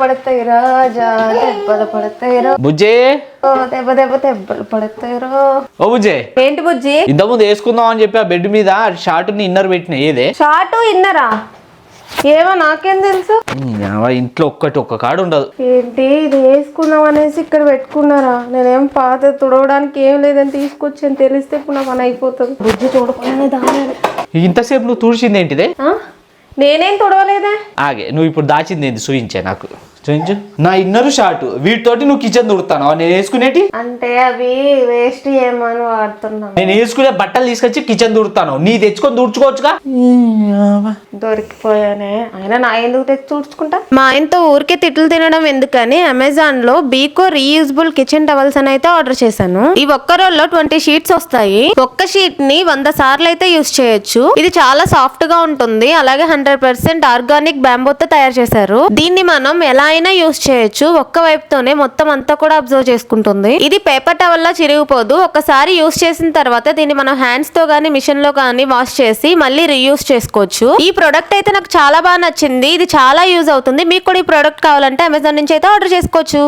పడతాయి రాజా దెబ్బలు పడతాయి బుజ్జే దెబ్బ దెబ్బలు పడతాయి. ఓ బుజ్జే, ఏంటి బుజ్జి? ఇంతకుముందు వేసుకుందాం అని చెప్పి ఆ బెడ్ మీద షార్ట్ ని ఇన్నర్ పెట్టిన ఏదే షార్ట్ ఇన్నరా? ఏమో నాకేం తెలుసు. ఇంట్లో ఒక్క కాడు ఉండదు. ఏంటి ఇది వేసుకుందాం అనేసి ఇక్కడ పెట్టుకున్నారా? నేనేం పాత తుడవడానికి ఏం లేదని తీసుకొచ్చాను. తెలిస్తే ఇప్పుడు నా పని అయిపోతుంది. బుజ్జి తుడపనే దాని ఇంతసేపు నువ్వు తుడిచింది ఏంటిదే? నేనేం తుడవలేదే. ఆగే, నువ్వు ఇప్పుడు దాచింది ఏంటి చూయించే నాకు. చూయించు. నా ఇన్నర్ షార్ట్ వీటితోటి నువ్వు కిచెన్ తుడుతాను. నేను వేసుకునేటి అంటే అవి వేస్ట్ ఏమని వాడుతున్నా. నేను వేసుకునే బట్టలు తీసుకొచ్చి కిచెన్ తుడుతాను. నీ తెచ్చుకొని తుడుచుకోవచ్చుగా. దొరికిపోయానే. అయినా నా ఎందుకు తెచ్చి తుడుచుకుంటా? మా ఆయనతో ఊరికే తిట్లు తినడం ఎందుకని అమెజాన్ లో బీకో రీయూజబుల్ కిచెన్ టవల్స్ అని అయితే ఆర్డర్ చేశాను. ఈ ఒక్క రోల్లో 20 షీట్స్ వస్తాయి. ఒక్క షీట్ ని 100 సార్లు అయితే యూస్ చేయొచ్చు. ఇది చాలా సాఫ్ట్ గా ఉంటుంది. అలాగే 100% ఆర్గానిక్ బ్యాంబూతో తయారు చేశారు. దీన్ని మనం ఎలా అయినా యూస్ చేయొచ్చు. ఒక్క వైపుతోనే మొత్తం అంతా కూడా అబ్జర్వ్ చేసుకుంటుంది. ఇది పేపర్ టవల్ లా చిరిగిపోదు. ఒకసారి యూస్ చేసిన తర్వాత దీన్ని మనం హ్యాండ్స్ తో గానీ మిషన్ లో గానీ వాష్ చేసి మళ్ళీ రీయూస్ చేసుకోవచ్చు. ఈ ప్రొడక్ట్ అయితే నాకు చాలా బాగా నచ్చింది. ఇది చాలా యూజ్ అవుతుంది. మీకు కూడా ఈ ప్రొడక్ట్ కావాలంటే అమెజాన్ నుంచి అయితే ఆర్డర్ చేసుకోవచ్చు.